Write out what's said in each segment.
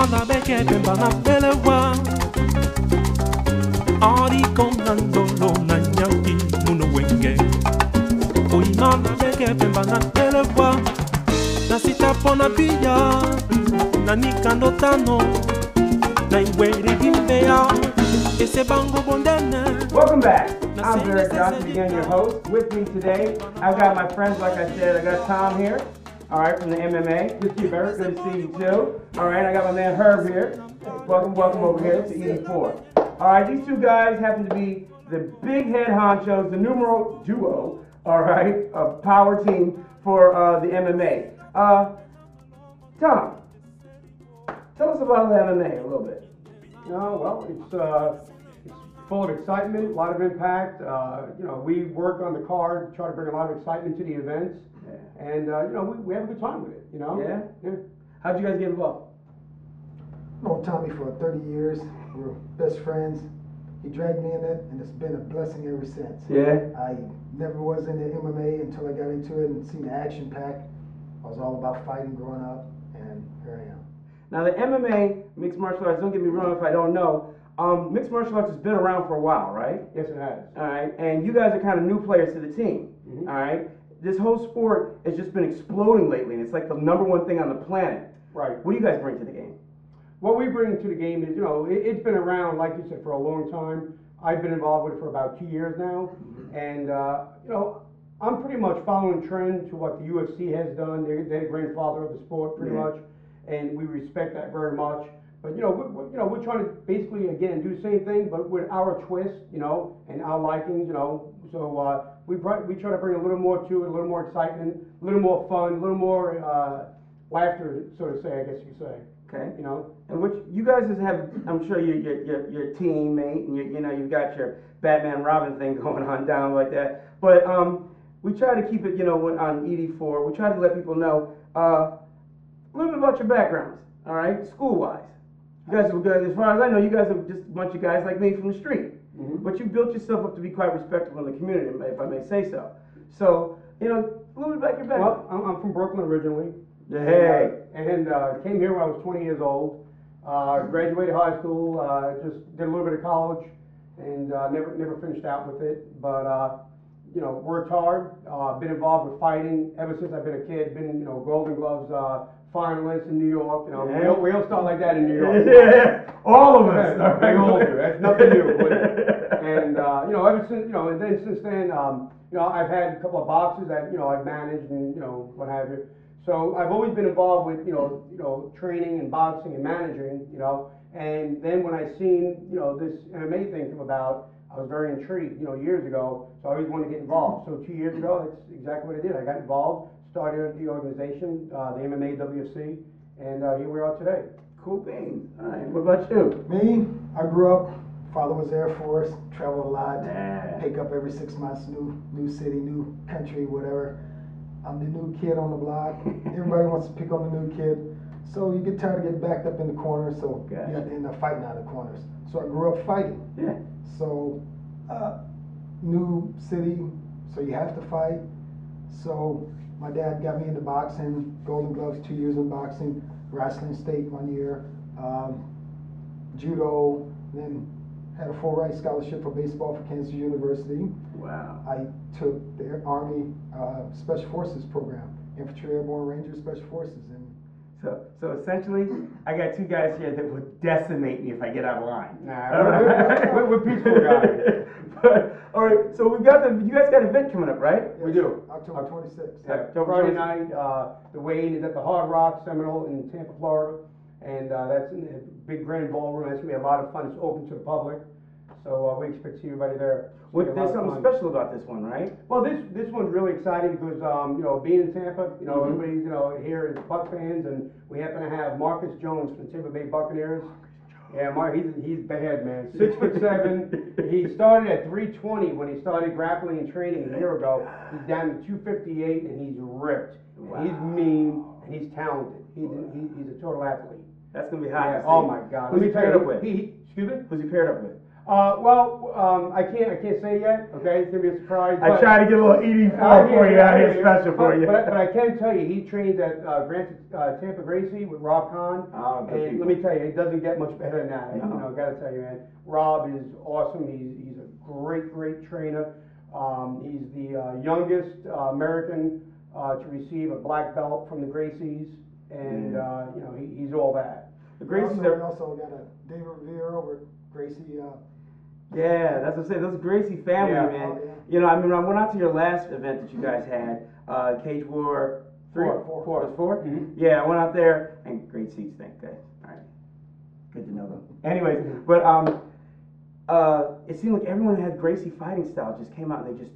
Uimana beke pembana belewa Ari kongandolo na nyaki muno wenge Uimana beke pembana belewa Nasita pona pia Na nikando tano Na iweri gimbea Ese bango bondene. Welcome back. I'm Eric Johnson, again your host. With me today, I've got my friends, like I said, I got Tom here, all right, from the MMA. Good to see you, Eric. Good to see you, too. All right, I got my man Herb here. Welcome over here to ED4. All right, these two guys happen to be the big head honchos, the numero duo, all right, of power team for the MMA. Tom, tell us about the MMA a little bit. Well, it's full of excitement, a lot of impact. We work on the card, try to bring a lot of excitement to the events, and we have a good time with it. Yeah. How'd you guys get involved? I've known Tommy for 30 years. We're best friends. He dragged me in it, and it's been a blessing ever since. Yeah. I never was into MMA until I got into it and seen the action pack. I was all about fighting growing up, and here I am. Now the MMA, mixed martial arts, don't get me wrong if I don't know, mixed martial arts has been around for a while, right? Yes, it has. All right, and you guys are kind of new players to the team, all right? This whole sport has just been exploding lately, and it's like the #1 thing on the planet. Right. What do you guys bring to the game? What we bring to the game is, it's been around, like you said, for a long time. I've been involved with it for about 2 years now, and, I'm pretty much following trend to what the UFC has done. They're the grandfather of the sport, pretty much. And we respect that very much. But we're trying to basically again do the same thing, but with our twist, and our likings, So we try to bring a little more to it, a little more excitement, a little more fun, a little more laughter, so to say, I guess you could say. Okay. And which you guys have, I'm sure your teammate, and you've got your Batman Robin thing going on down like that. But we try to keep it, on ED4. We try to let people know. A little bit about your backgrounds, all right, school-wise. You guys are good. As far as I know, you guys are just a bunch of guys like me from the street. But you built yourself up to be quite respectable in the community, if I may say so. So, a little bit about your background. Well, I'm from Brooklyn originally. Hey. And came here when I was 20 years old. Graduated high school, just did a little bit of college, and never finished out with it. But worked hard. Been involved with fighting ever since I've been a kid. Been Golden Gloves finalists in New York. We all start like that in New York. Yeah, all of us. We all do. That's nothing new. And ever since and then since then, I've had a couple of boxes that I've managed and what have you. So I've always been involved with training and boxing and managing. And then when I seen this MMA thing come about, I was very intrigued, years ago, so I always wanted to get involved. So 2 years ago, that's exactly what I did. I got involved, started the organization, the MMA WFC, and here we are today. Cool beans. All right, what about you? Me, I grew up, father was Air Force, traveled a lot, pick up every 6 months, new city, new country, whatever. I'm the new kid on the block. Everybody wants to pick on the new kid. So you get tired of getting backed up in the corner, so you have to end up fighting out of the corners. So I grew up fighting. Yeah. So, new city, so you have to fight. So my dad got me into boxing, Golden Gloves, 2 years in boxing, wrestling state 1 year, judo, then had a full ride scholarship for baseball for Kansas University. Wow. I took the Army Special Forces program, Infantry Airborne Ranger Special Forces. So essentially, I got two guys here that would decimate me if I get out of line. Nah, we're peaceful guys. All right, so you guys got an event coming up, right? Yes, We do. October 26th. Yeah, Friday night, the weigh-in is at the Hard Rock Seminole in Tampa, Florida, and that's in a big grand ballroom. That's gonna be a lot of fun. It's open to the public, so we expect to see everybody there. There's something special about this one, right? Well, this one's really exciting because being in Tampa, everybody's here is Buck fans, and we happen to have Marcus Jones from the Tampa Bay Buccaneers. Yeah, Mark, he's bad, man. 6'7". He started at 320 when he started grappling and training a year ago. He's down to 258, and he's ripped. Wow. He's mean and he's talented. He's a total athlete. That's gonna be hot. Yeah. Oh my God. Who's he paired up with? Excuse me? Who's he paired up with? I can't say yet. Okay, it's gonna be a surprise. I tried to get a little ED4 for you out here, special for you. But I can tell you, he trains at Tampa Gracie with Rob Kahn. And let me tell you, it doesn't get much better than that. No. You know, gotta tell you, man. Rob is awesome. He's a great trainer. He's the youngest American to receive a black belt from the Gracies, and you know, he's all that. The Gracies we also got a David Revere over Gracie. Yeah, that's what I'm saying. Those Gracie family, man. Oh, yeah. You know, I mean, I went out to your last event that you guys had, Cage War 3? Four. It was 4? Mm-hmm. Yeah, I went out there, and great seats, thank God. All right, good to know them. Anyways, but it seemed like everyone had Gracie fighting style. Just came out and they just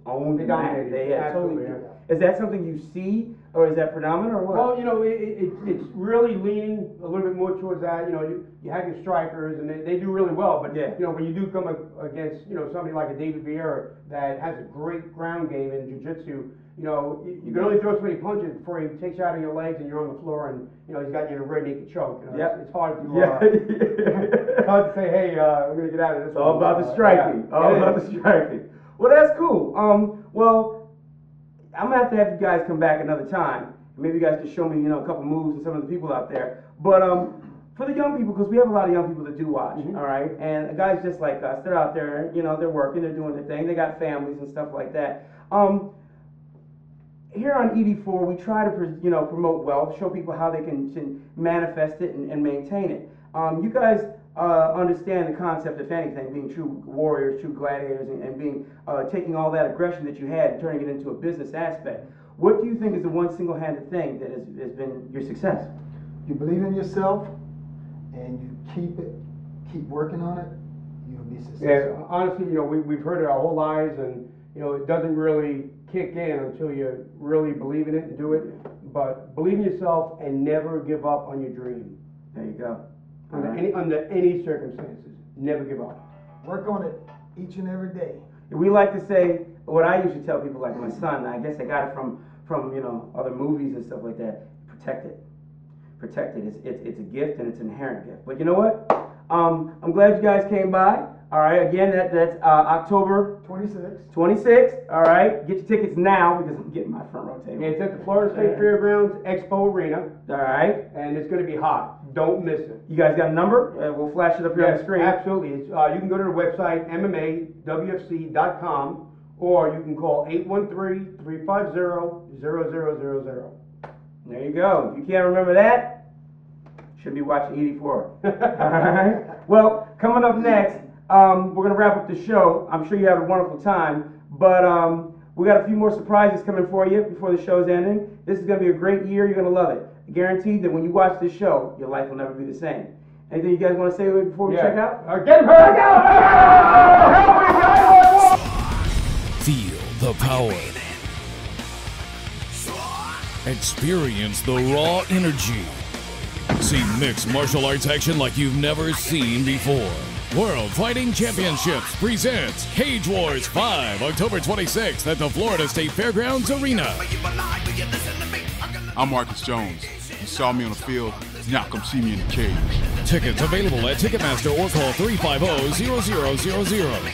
owned They the mat. dominated. They Absolutely, totally. yeah. Is that something you see, or is that predominant, or what? Well, you know, it's really leaning a little bit more towards that. You know, you have your strikers, and they do really well. But Yeah. you know, when you do come against, you know, somebody like a David Vieira that has a great ground game in jiu-jitsu, you know, you can only throw so many punches before he takes you out of your legs and you're on the floor, and you know, he's got you in a rear naked choke. You know, Yep. it's hard to Yeah. it's hard to say, hey, we're gonna get out of this. It's all about the striking. Yeah, All it about is. the striking. Well, that's cool. Well, I'm gonna have to have you guys come back another time. Maybe you guys can show me, you know, a couple moves and some of the people out there. But for the young people, because we have a lot of young people that do watch, Mm-hmm. all right? And guys just like us, they're out there, you know, they're working, they're doing their thing, they got families and stuff like that. Here on ED4, we try to, you know, promote wealth, show people how they can manifest it and maintain it. You guys understand the concept, if anything, being true warriors, true gladiators, and being taking all that aggression that you had and turning it into a business aspect. What do you think is the one single-handed thing that has been your success? You believe in yourself, and you keep working on it, you'll be successful. Yeah, honestly, you know, we've heard it our whole lives, and you know, it doesn't really kick in until you really believe in it and do it. But believe in yourself and never give up on your dream. There you go. Under any circumstances, never give up. Work on it each and every day. We like to say, what I usually tell people, like my son, I guess I got it from you know, other movies and stuff like that. Protect it. Protect it. It's a gift, and it's an inherent gift. But you know what? I'm glad you guys came by. All right, again, that's October 26th. All right, get your tickets now because I'm getting my front row table. It's at the Florida State Fairgrounds Expo Arena. All right. And it's going to be hot. Don't miss it. You guys got a number? We'll flash it up here on the screen. Absolutely. It's, you can go to the website, MMAWFC.com, or you can call 813-350-0000. There you go. If you can't remember that, should be watching ED4. All right. Well, coming up next, we're going to wrap up the show. I'm sure you had a wonderful time, but we got a few more surprises coming for you before the show's ending. This is going to be a great year. You're going to love it. Guaranteed that when you watch this show, your life will never be the same. Anything you guys want to say before we check out? Get him hurt! Feel the power. Experience the raw energy. See mixed martial arts action like you've never seen before. World Fighting Championships presents Cage Wars 5, October 26th at the Florida State Fairgrounds Arena. I'm Marcus Jones. You saw me on the field, now come see me in the cage. Tickets available at Ticketmaster or call 350-0000.